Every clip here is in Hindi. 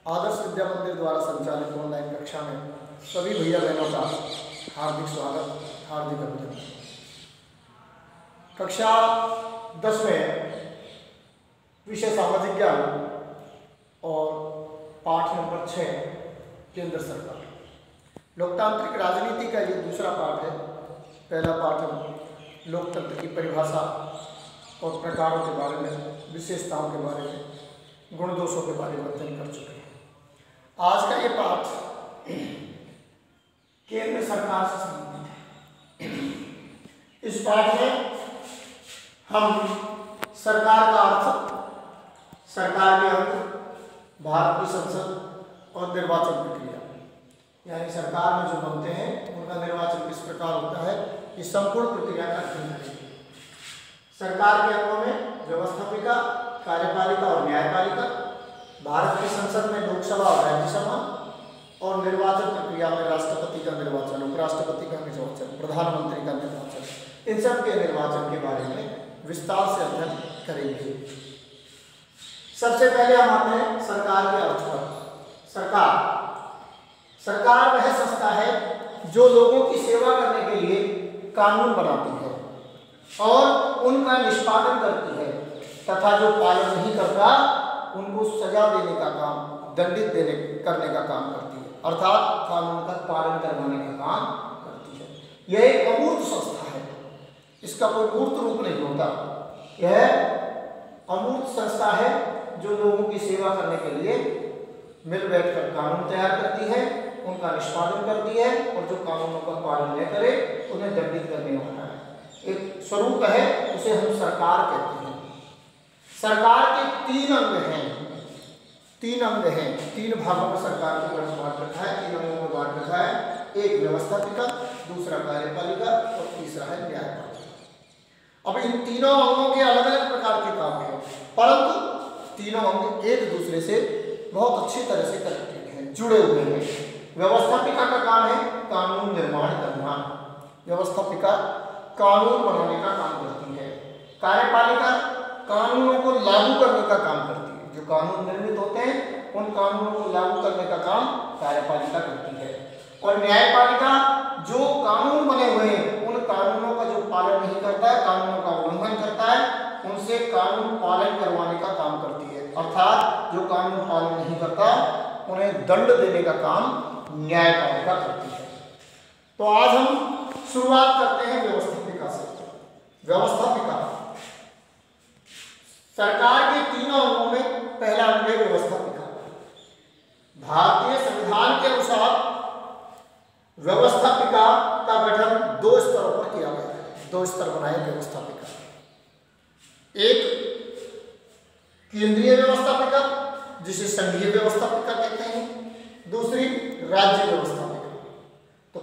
आदर्श विद्या मंदिर द्वारा संचालित ऑनलाइन कक्षा में सभी भैया बहनों का हार्दिक स्वागत, हार्दिक अभिनंदन। कक्षा 10 में विषय सामाजिक ज्ञान और पाठ नंबर 6 केंद्र सरकार लोकतांत्रिक राजनीति का ये दूसरा पाठ है। पहला पाठ हम लोकतंत्र की परिभाषा और प्रकारों के बारे में, विशेषताओं के बारे में, गुण दोषों के बारे में अध्ययन कर चुके हैं। आज का ये पाठ केंद्र सरकार से संबंधित है। इस पाठ में हम सरकार का अर्थ, सरकार के अंग, भारत की संसद और निर्वाचन प्रक्रिया, यानी सरकार में जो बनते हैं उनका निर्वाचन किस प्रकार होता है, इस संपूर्ण प्रक्रिया का अध्ययन करेंगे। सरकार के अंगों में व्यवस्थापिका, कार्यपालिका और न्यायपालिका, भारत की संसद में लोकसभा और राज्यसभा, और निर्वाचन प्रक्रिया में राष्ट्रपति का निर्वाचन, उपराष्ट्रपति का निर्वाचन, प्रधानमंत्री का निर्वाचन, इन सब के निर्वाचन के बारे में विस्तार से अध्ययन करेंगे। सबसे पहले हम आते हैं सरकार के अर्थ पर। सरकार वह संस्था है जो लोगों की सेवा करने के लिए कानून बनाती है और उनका निष्पादन करती है तथा जो पालन नहीं करता उनको सजा देने का काम, दंडित करने का काम करती है, अर्थात कानून का पालन करवाने का काम करती है। यह एक अमूर्त संस्था है, इसका कोई मूर्त रूप नहीं होता। यह अमूर्त संस्था है जो लोगों की सेवा करने के लिए मिल बैठकर कानून तैयार करती है, उनका निष्पादन करती है और जो कानूनों का पालन न करे उन्हें दंडित करने वाला है। एक स्वरूप है, उसे हम सरकार कहते हैं। सरकार के तीन अंग हैं, तीन भागों में सरकार को बांट रखा है, तीन अंगों में बांट रखा है। एक व्यवस्थापिका, दूसरा कार्यपालिका और तीसरा है न्यायपालिका। अब इन तीनों अंगों के अलग अलग प्रकार के काम हैं, परंतु तीनों अंग एक दूसरे से बहुत अच्छी तरह से कनेक्टेड हैं, जुड़े हुए हैं। व्यवस्थापिका का काम है कानून निर्माण करना, व्यवस्थापिका कानून बनाने का काम करती है। कार्यपालिका कानूनों को लागू करने का काम करती है, जो कानून निर्मित होते हैं उन कानूनों को लागू करने का काम कार्यपालिका करती है। और न्यायपालिका जो कानून बने हुए हैं उन कानूनों का जो पालन नहीं करता है, कानूनों का उल्लंघन करता है, उनसे कानून पालन करवाने का काम करती है, अर्थात जो कानून पालन नहीं करता उन्हें दंड देने का काम न्यायपालिका करती है। तो आज हम शुरुआत करते हैं व्यवस्थापिका से। व्यवस्थापिका सरकार के तीनों अंगों में पहला अंग है व्यवस्थापिका। भारतीय संविधान के अनुसार व्यवस्थापिका का गठन 2 स्तरों पर किया गया है। 2 स्तर बनाए व्यवस्थापिका। एक केंद्रीय व्यवस्थापिका जिसे संघीय व्यवस्थापिका कहते हैं, दूसरी राज्य व्यवस्थापिका। तो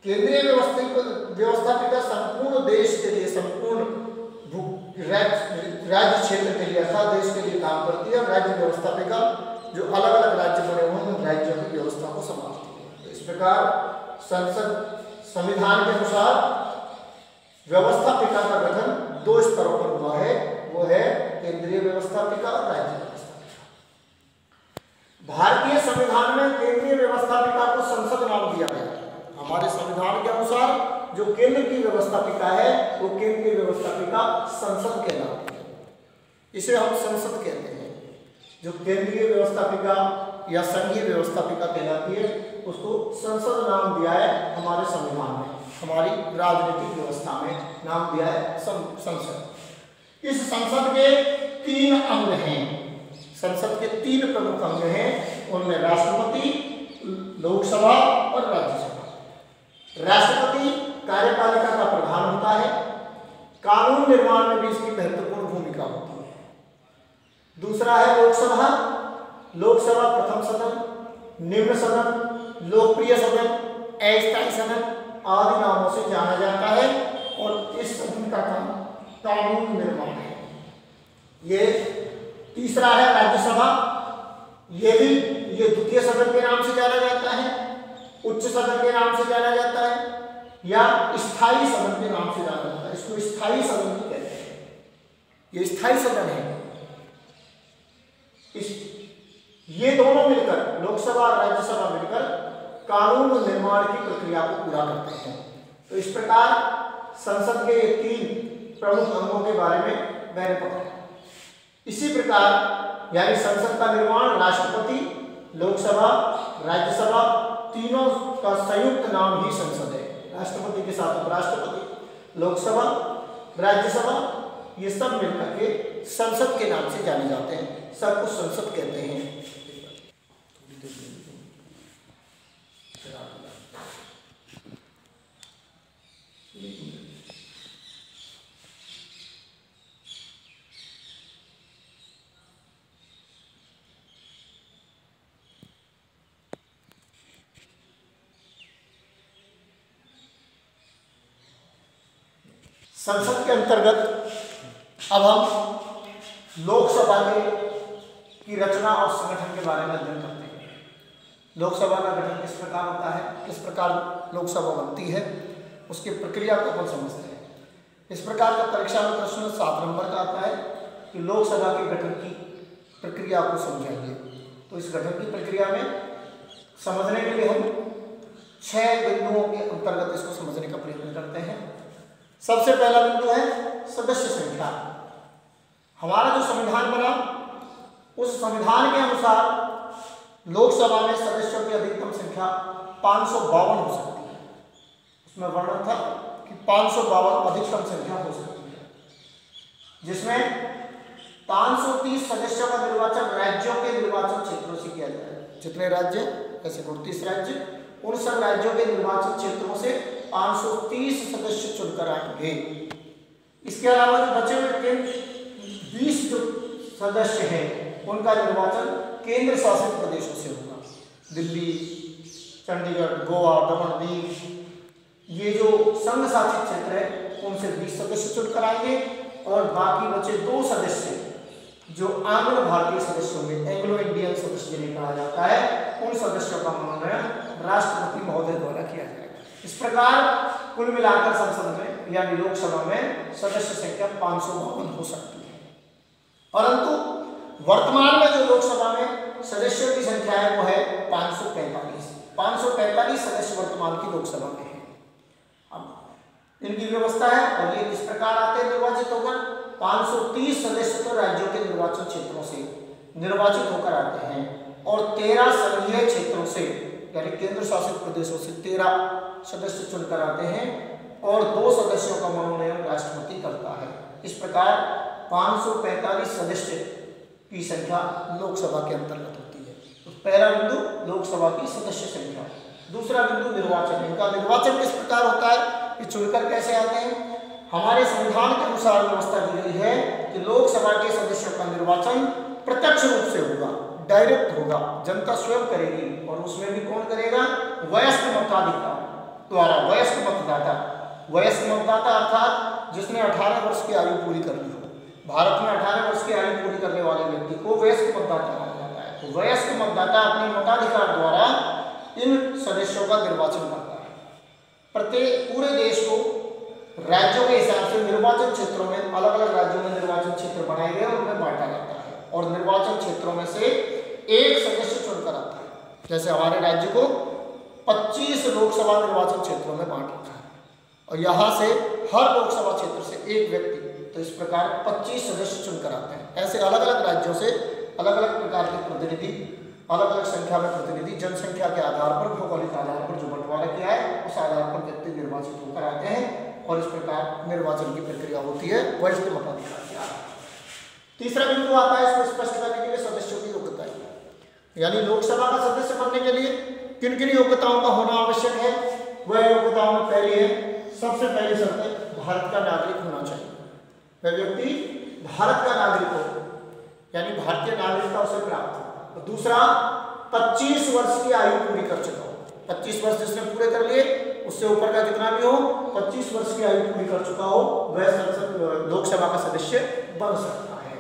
केंद्रीय व्यवस्थापिका संपूर्ण देश के लिए, संपूर्ण राज्य क्षेत्र के लिए अर्थात देश के लिए काम करती है। और राज्य व्यवस्थापिका जो अलग अलग राज्य बने हुए हैं उन राज्यों की व्यवस्था को संभालती है। तो इस प्रकार संसद संविधान के अनुसार व्यवस्थापिका का गठन 2 स्तरों पर हुआ है, वो है केंद्रीय व्यवस्थापिका और राज्य व्यवस्थापिका। भारतीय संविधान में केंद्रीय व्यवस्थापिका को संसद नाम दिया गया है। हमारे संविधान के अनुसार जो केंद्र की व्यवस्थापिका है वो केंद्रीय व्यवस्थापिका संसद कहलाती है, इसे हम संसद कहते हैं। जो केंद्रीय व्यवस्थापिका या संघीय व्यवस्थापिका कहलाती है उसको संसद नाम दिया है हमारे संविधान में, हमारी राजनीतिक व्यवस्था में नाम दिया है संसद। इस संसद के 3 अंग हैं। संसद के 3 प्रमुख अंग हैं, उनमें राष्ट्रपति, लोकसभा और राज्यसभा। राष्ट्रपति कार्यपालिका का प्रधान होता है, कानून निर्माण में भी इसकी महत्वपूर्ण भूमिका होती है। दूसरा है लोकसभा। लोकसभा प्रथम सदन, निम्न सदन, लोकप्रिय सदन, अस्थायी सदन आदि नामों से जाना जाता है और इस सदन का काम कानून निर्माण है। ये तीसरा है राज्यसभा। ये द्वितीय सदन के नाम से जाना जाता है, उच्च सदन के नाम से जाना जाता है या स्थायी सदन के नाम से जाना जाता है। इसको स्थायी सदन भी कहते हैं। ये स्थायी सदन है। ये दोनों मिलकर, लोकसभा और राज्यसभा मिलकर कानून निर्माण की प्रक्रिया को पूरा करते हैं। तो इस प्रकार संसद के ये 3 प्रमुख अंगों के बारे में मैंने पढ़ा। इसी प्रकार यानी संसद का निर्माण राष्ट्रपति, लोकसभा, राज्यसभा तीनों का संयुक्त नाम ही संसद है। राष्ट्रपति के साथ उपराष्ट्रपति, लोकसभा, राज्यसभा ये सब मिलकर के संसद के नाम से जाने जाते हैं, सब कुछ संसद कहते हैं। संसद के अंतर्गत अब हम लोकसभा की रचना और संगठन के बारे में अध्ययन करते हैं। लोकसभा का गठन किस प्रकार होता है, किस प्रकार लोकसभा बनती है, उसकी प्रक्रिया को अपन समझते हैं। इस प्रकार का परीक्षा में प्रश्न 7 नंबर का आता है कि लोकसभा के गठन की प्रक्रिया को समझाइए। तो इस गठन की प्रक्रिया में समझने के लिए हम 6 बिंदुओं के अंतर्गत इसको समझने का प्रयत्न करते हैं। सबसे पहला बिंदु है सदस्य संख्या। हमारा जो संविधान बना, उस संविधान के अनुसार लोकसभा में सदस्यों की अधिकतम संख्या 552 हो सकती है। उसमें वर्णन था कि 552 अधिकतम संख्या हो सकती है, जिसमें 530 सदस्यों का निर्वाचन राज्यों के निर्वाचन क्षेत्रों से किया जाए। जितने राज्य, ऐसे 39 राज्य, उन सब राज्यों के निर्वाचन क्षेत्रों से 530 सदस्य चुनकर आएंगे। इसके अलावा जो बचे हुए 20 जो सदस्य हैं उनका निर्वाचन केंद्र शासित प्रदेशों से होगा। दिल्ली, चंडीगढ़, गोवा, दमन, दीव ये जो संघ शासित क्षेत्र है उनसे 20 सदस्य चुनकर आएंगे और बाकी बचे 2 सदस्य जो आंग्ल भारतीय सदस्य होंगे, एंग्लो इंडियन सदस्य जिन्हें कहा जाता है, उन सदस्यों का मनोनयन राष्ट्रपति महोदय द्वारा किया जाएगा। इस प्रकार कुल मिलाकर संसद में यानी लोकसभा में सदस्य संख्या 552 हो सकती है। परंतु वर्तमान में जो लोकसभा में सदस्यों की संख्या है वो है 545 सदस्य वर्तमान की लोकसभा में है। अब इनकी व्यवस्था है और ये किस प्रकार आते हैं निर्वाचित होकर। 530 सदस्य तो राज्यों के निर्वाचन क्षेत्रों से निर्वाचित होकर आते हैं और 13 संघीय क्षेत्रों से यानी केंद्र शासित प्रदेशों से 13 सदस्य चुनकर आते हैं और 2 सदस्यों का मनोनयन राष्ट्रपति करता है। इस प्रकार 545 सदस्य की संख्या लोकसभा के अंतर्गत होती है। तो पहला बिंदु लोकसभा की सदस्य संख्या। दूसरा बिंदु निर्वाचन। इनका निर्वाचन किस प्रकार होता है, ये चुनकर कैसे आते हैं। हमारे संविधान के अनुसार व्यवस्था दी गई है कि लोकसभा के सदस्यों का निर्वाचन प्रत्यक्ष रूप से होगा, डायरेक्ट होगा, जनता स्वयं करेगी और उसमें भी कौन करेगा, वयस्क मताधिकार द्वारा। वयस्क मतदाता अर्थात जिसने 18 वर्ष की आयु पूरी कर ली हो। भारत में 18 वर्ष की आयु पूरी करने वाले व्यक्ति को वयस्क मतदाता कहा जाता है। तो वयस्क मतदाता अपने मताधिकार द्वारा इन सदस्यों का निर्वाचन करता है। प्रत्येक पूरे देश को राज्यों के हिसाब से निर्वाचन क्षेत्रों में, अलग अलग राज्यों में निर्वाचन क्षेत्र बनाए गए और उनमें बांटा जाता है और निर्वाचन क्षेत्रों में से एक सदस्य चुनकर आता है। जैसे हमारे राज्य को 25 लोकसभा निर्वाचन क्षेत्रों में बांट रखा है और यहाँ से हर लोकसभा क्षेत्र से एक व्यक्ति, तो इस प्रकार 25 सदस्य चुनकर आते हैं। ऐसे अलग अलग राज्यों से अलग अलग प्रकार के प्रतिनिधि, अलग अलग संख्या में प्रतिनिधि जनसंख्या के आधार पर, भौगोलिक आधार पर जो बंटवारा किया है उस आधार पर व्यक्ति निर्वाचित होकर आते हैं और इस प्रकार निर्वाचन की प्रक्रिया होती है वरिष्ठ मताधिकार के आधार। तीसरा बिंदु आता है इसको स्पष्ट करने के लिए सदस्यों की योग्यता, यानी लोकसभा का सदस्य बनने के लिए किन किन योग्यताओं का होना आवश्यक है। वह योग्यताओं में पहली है, सबसे पहली शर्त है भारत का नागरिक होना चाहिए। वह व्यक्ति भारत का नागरिक हो यानी भारतीय नागरिकता उसे प्राप्त हो। तो दूसरा 25 वर्ष की आयु पूरी कर चुका हो। 25 वर्ष जिसने पूरे कर लिए, उससे ऊपर का कितना भी हो, 25 वर्ष की आयु पूरी कर चुका हो, वह संसद लोकसभा का सदस्य बन सकता है।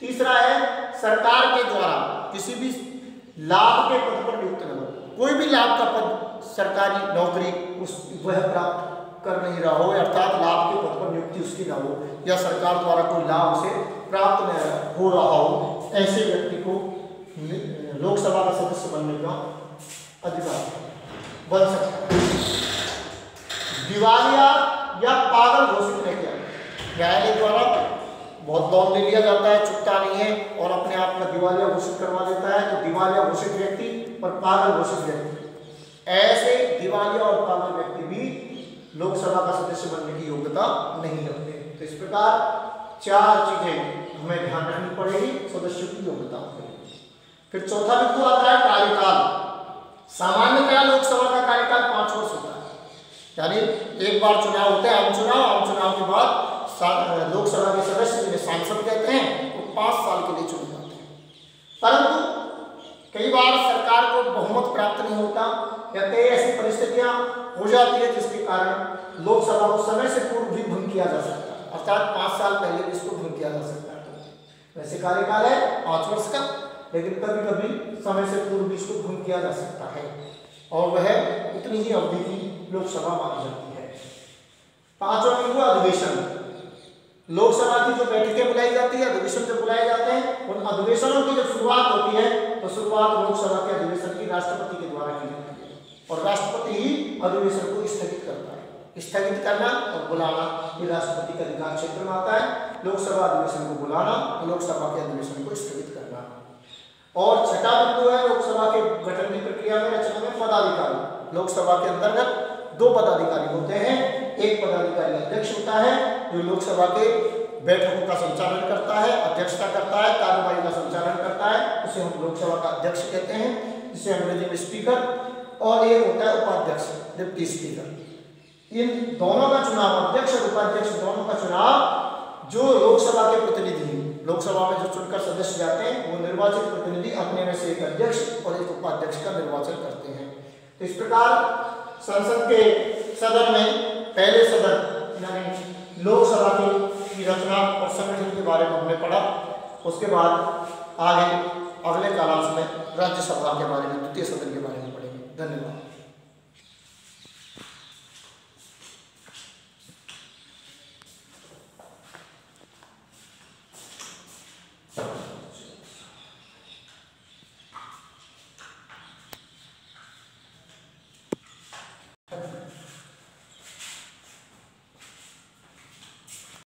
तीसरा है सरकार के द्वारा किसी भी लाभ के पद पर नियुक्त न हो। कोई भी लाभ का पद, सरकारी नौकरी वह प्राप्त कर नहीं रहा हो, अर्थात लाभ के पद पर नियुक्ति उसकी न हो या सरकार द्वारा कोई लाभ उसे प्राप्त न हो रहा हो, ऐसे व्यक्ति को लोकसभा का सदस्य बनने का अधिकार बन सकता है। दिवालिया या पागल घोषित नहीं किया, न्यायालय द्वारा बहुत लोन ले लिया जाता है, चुकता नहीं है और अपने आप में दिवालिया घोषित करवा देता है, तो दिवालिया घोषित व्यक्ति और पागल घोषित व्यक्ति, ऐसे दिवालिया और पागल व्यक्ति भी लोकसभा का सदस्य बनने की योग्यता नहीं रखते। तो इस प्रकार 4 चीजें हमें ध्यान रखनी पड़ेगी सदस्यों की योग्यता के लिए। फिर चौथा बिंदु आता है कार्यकाल। सामान्यतः लोकसभा का कार्यकाल 5 वर्ष होता है, यानी एक बार चुनाव होते हैं, आम चुनाव के बाद लोकसभा के सदस्य जिन्हें सांसद कहते हैं वो 5 साल के लिए चुने जाते हैं। परंतु कई बार सरकार को बहुमत प्राप्त नहीं होता या कई ऐसी परिस्थितियां हो जाती है जिसके कारण लोकसभा को समय से पूर्व भी भंग किया जा सकता है, अर्थात 5 साल पहले भी इसको भंग किया जा सकता है। वैसे कार्यकाल है 5 वर्ष का, लेकिन कभी कभी समय से पूर्व भी इसको भंग किया जा सकता है और वह उतनी ही अवधि की लोकसभा मानी जाती है। 5वां बिंदु अधिवेशन। लोकसभा की जो बैठकें बुलाई जाती है, अधिवेशन जो बुलाए जाते हैं, उन अधिवेशनों की जब शुरुआत होती है तो शुरुआत लोकसभा के अधिवेशन की राष्ट्रपति के द्वारा की जाती है और राष्ट्रपति ही अधिवेशन को स्थगित करता है। स्थगित करना और बुलाना ये राष्ट्रपति का अधिकार क्षेत्र में आता है। लोकसभा अधिवेशन को बुलाना और लोकसभा के अधिवेशन को स्थगित करना। और छठा बिंदु है लोकसभा के गठन की प्रक्रिया में रचना में पदाधिकारी। लोकसभा के अंतर्गत 2 पदाधिकारी होते हैं। एक पदाधिकारी अध्यक्ष होता है जो लोकसभा के बैठकों का संचालन करता है, अध्यक्षता करता है, कार्यवाही का संचालन करता है, उसे हम लोकसभा का अध्यक्ष कहते हैं, जिसे अंग्रेजी में स्पीकर। और एक होता है उपाध्यक्ष, डिप्टी स्पीकर। इन दोनों का चुनाव, अध्यक्ष और उपाध्यक्ष दोनों का चुनाव जो लोकसभा के प्रतिनिधि, लोकसभा में जो चुनकर सदस्य जाते हैं वो निर्वाचित प्रतिनिधि अपने में से एक अध्यक्ष और एक उपाध्यक्ष का निर्वाचन करते हैं। तो इस प्रकार संसद के सदन में पहले सदन यानी लोकसभा की रचना और संगठन के बारे में हमने पढ़ा। उसके बाद आगे अगले कालांश में राज्यसभा के बारे में, द्वितीय सदन के बारे में पढ़ेंगे। धन्यवाद।